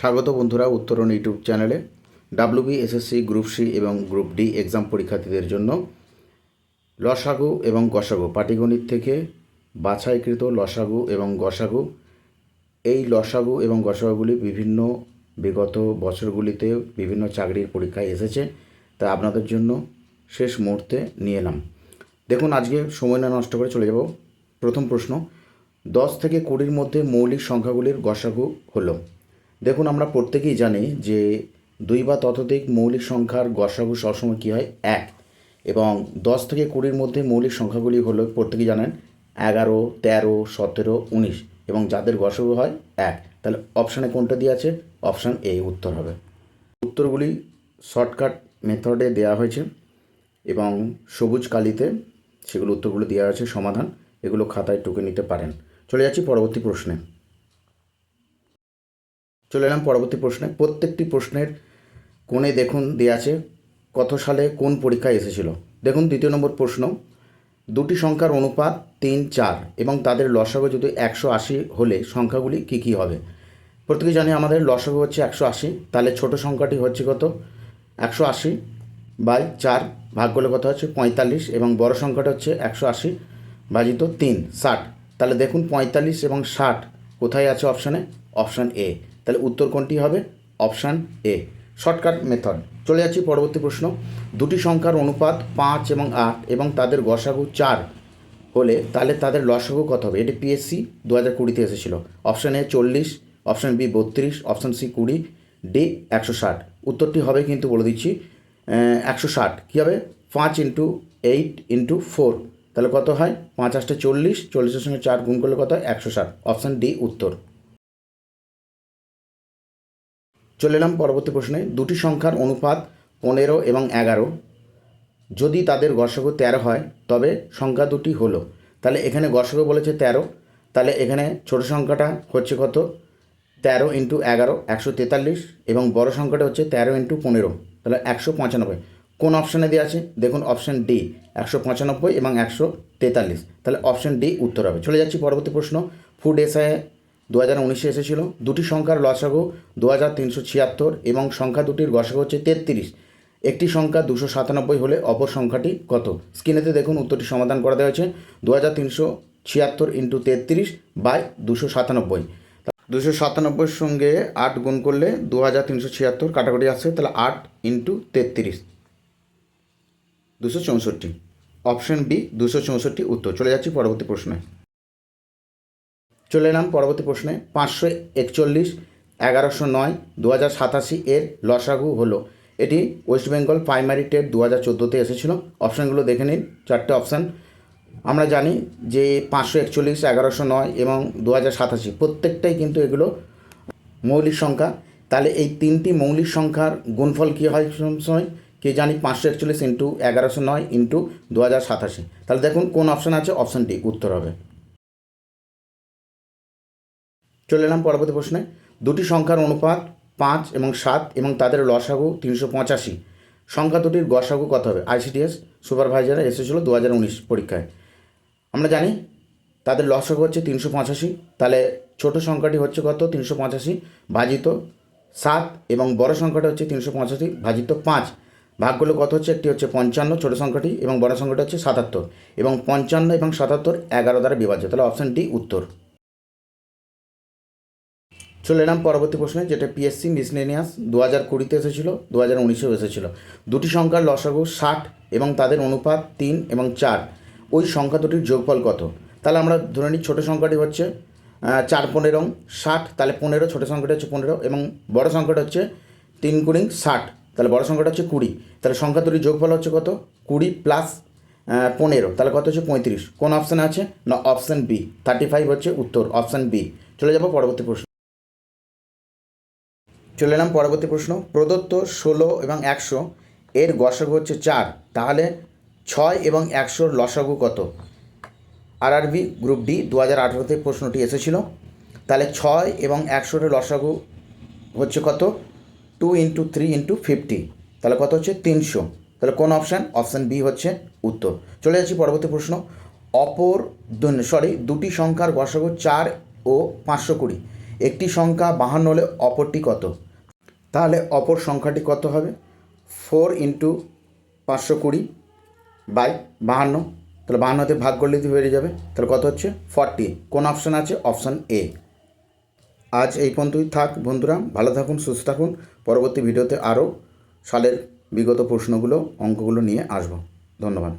স্বাগত বন্ধুরা উত্তরণ ইউটিউব চ্যানেলে। ডাব্লিউবি এসএসসি গ্রুপ সি এবং গ্রুপ ডি এক্সাম পরীক্ষার্থীদের জন্য লসাগু এবং গসাগু পাটিগণিত থেকে বাছাইকৃত লসাগু এবং গসাগু, এই লসাগু এবং গসাগুগুলি বিভিন্ন বিগত বছরগুলিতে বিভিন্ন চাকরির পরীক্ষায় এসেছে, তাই আপনাদের জন্য শেষ মুহূর্তে নিয়ে এলাম। দেখুন, আজকে সময় না নষ্ট করে চলে যাব। প্রথম প্রশ্ন, 10 থেকে 20-র মধ্যে মৌলিক সংখ্যাগুলির গসাগু হলো। দেখুন, আমরা প্রত্যেকেই জানি যে 2 বা ততোধিক মৌলিক সংখ্যার গসাগু সবসময় কী হয়, 1। এবং 10 থেকে 20-র মধ্যে মৌলিক সংখ্যাগুলি হলো প্রত্যেকেই জানেন 11, 13, 17, 19 এবং যাদের গসাগু হয় 1। তাহলে অপশানে কোনটা দিয়ে আছে? অপশান এ উত্তর হবে। উত্তরগুলি শর্টকাট মেথডে দেওয়া হয়েছে এবং সবুজ কালিতে সেগুলো উত্তরগুলো দেওয়া আছে সমাধান, এগুলো খাতায় টুকে নিতে পারেন। চলে যাচ্ছি পরবর্তী প্রশ্নে। চলে এলাম পরবর্তী প্রশ্নে। প্রত্যেকটি প্রশ্নের কোণে দেখুন দেওয়া আছে কত সালে কোন পরীক্ষায় এসেছিল। দেখুন, 2 নম্বর প্রশ্ন, দুটি সংখ্যার অনুপাত 3, 4 এবং তাদের লসাগু যদি 180 হলে সংখ্যাগুলি কী কী হবে। প্রত্যেকে জানি আমাদের লসাগু হচ্ছে 180, তাহলে ছোট সংখ্যাটি হচ্ছে কত? 180/4 ভাগ করলে কত হচ্ছে? 45 এবং বড় সংখ্যাটা হচ্ছে 180/3 60। তাহলে দেখুন 45 এবং 60 কোথায় আছে? অপশানে, অপশান এ। তাহলে উত্তর কোনটি হবে? Option A, shortcut method. চলে যাচ্ছি পরবর্তী প্রশ্ন, দুটি সংখ্যার অনুপাত 5 এবং 8 এবং তাদের গসাগু 4 হলে তাহলে তাদের লসাগু কত হবে? এটি পিএসসি 2020-তে এসেছিল। Option A 40, option B 32, option C 20, D 160। উত্তরটি হবে কিন্তু বলে দিচ্ছি 160। কী হবে? 5 × 8 × 4, তাহলে কত হয়? 5 × 8 = 40, 40-এর সঙ্গে 4 গুণ করলে কত হয়? 160। অপশান ডি উত্তর। চলে এলাম পরবর্তী প্রশ্নে, দুটি সংখ্যার অনুপাত 15 এবং 11 যদি তাদের গসাগু 13 হয় তবে সংখ্যা দুটি হলো। তাহলে এখানে গসাগু বলেছে 13, তাহলে এখানে ছোট সংখ্যাটা হচ্ছে কত? 13 × 11 143 এবং বড় সংখ্যাটা হচ্ছে 13 × 15, তাহলে 195। কোন অপশানে দেওয়া আছে? দেখুন অপশান ডি 195 এবং 143, তাহলে অপশান ডি উত্তর হবে। চলে যাচ্ছি পরবর্তী প্রশ্ন, ফুড এসআই 2019-এ এসেছিল। দুটি সংখ্যার লসাগু 2376 এবং সংখ্যা দুটির গসাগু হচ্ছে 33। একটি সংখ্যা 297 হলে অপর সংখ্যাটি কত? স্ক্রিনেতে দেখুন উত্তরটি সমাধান করা দেওয়া হয়েছে 2376 × 33/297। 297-এর সঙ্গে 8 গুণ করলে 2376 কাটাকুটি আসছে, তাহলে 8 × 33 264। অপশন বি 264 উত্তর। চলে যাচ্ছি পরবর্তী প্রশ্নে। চলে এলাম পরবর্তী প্রশ্নে, 541 1109 2087 এর লসাগু হলো। এটি ওয়েস্ট বেঙ্গল প্রাইমারি টেট 2014-তে এসেছিল। অপশানগুলো দেখে নিন, 4টে অপশান। আমরা জানি যে 541, 1109 এবং 2087 প্রত্যেকটাই কিন্তু এগুলো মৌলিক সংখ্যা। তাহলে এই 3টি মৌলিক সংখ্যার গুণফল কী হয় সময়? কে জানি? 541 × 1109 × 2087। তাহলে দেখুন কোন অপশান আছে? অপশান ডি উত্তর হবে। চলে এলাম পরবর্তী প্রশ্নে, দুটি সংখ্যার অনুপাত 5 এবং 7 এবং তাদের লসাগু 385, সংখ্যা দুটির গসাগু কত হবে? আইসিডিএস সুপারভাইজারে এসেছিলো 2019 পরীক্ষায়। আমরা জানি তাদের লসাগু হচ্ছে 385, তাহলে ছোট সংখ্যাটি হচ্ছে কত? 385/7 এবং বড় সংখ্যাটা হচ্ছে 385/5 ভাগ করলে কত হচ্ছে? একটি হচ্ছে 55 ছোট সংখ্যাটি এবং বড় সংখ্যাটা হচ্ছে 77 এবং 55 এবং 77 11 দ্বারা বিভাজ্য, তাহলে অপশান ডি উত্তর। চলে এলাম পরবর্তী প্রশ্নে, যেটা পিএসসি মিসলেনিয়াস 2020-তে এসেছিল, 2019-এও এসেছিল। দুটি সংখ্যার লসাগু 60 এবং তাদের অনুপাত 3 এবং 4, ওই সংখ্যা দুটির যোগফল কত? তাহলে আমরা ধরে নিই ছোটো সংখ্যাটি হচ্ছে 4 15 60, তাহলে 15, ছোটো সংখ্যাটা হচ্ছে 15 এবং বড় সংখ্যাটা হচ্ছে 3 × 60, তাহলে বড় সংখ্যাটা হচ্ছে 20। তাহলে সংখ্যা দুটির যোগফল হচ্ছে কত? 20 + 15, তাহলে কত হচ্ছে? 35। কোন অপশানে আছে? না, অপশান বি 35 হচ্ছে উত্তর, অপশান বি। চলে যাব পরবর্তী প্রশ্ন। চলে এলাম পরবর্তী প্রশ্ন, প্রদত্ত 16 এবং 100 এর গসাগু হচ্ছে 4, তাহলে 6 এবং 100-র লসাগু কত? আরআরবি গ্রুপ ডি 2018-তে প্রশ্নটি এসেছিল। তাহলে 6 এবং 100-এর লসাগু হচ্ছে কত? 2 × 3 × 50, তাহলে কত হচ্ছে? 300। তাহলে কোন অপশান? অপশান বি হচ্ছে উত্তর। চলে যাচ্ছি পরবর্তী প্রশ্ন, দুটি সংখ্যার গসাগু 4 ও 520 একটি সংখ্যা 52 হলে অপরটি কত? তাহলে অপর সংখ্যাটি কত হবে? 4 ইন্টু 520 বাই 52। তাহলে 52তে ভাগ করলে বেরিয়ে যাবে। তাহলে কত হচ্ছে? 40। কোন অপশান আছে? Option A. আজ এই পর্যন্তই থাক বন্ধুরা, ভালো থাকুন, সুস্থ থাকুন। পরবর্তী ভিডিওতে আরও সালের বিগত প্রশ্নগুলো, অঙ্কগুলো নিয়ে আসবো। ধন্যবাদ।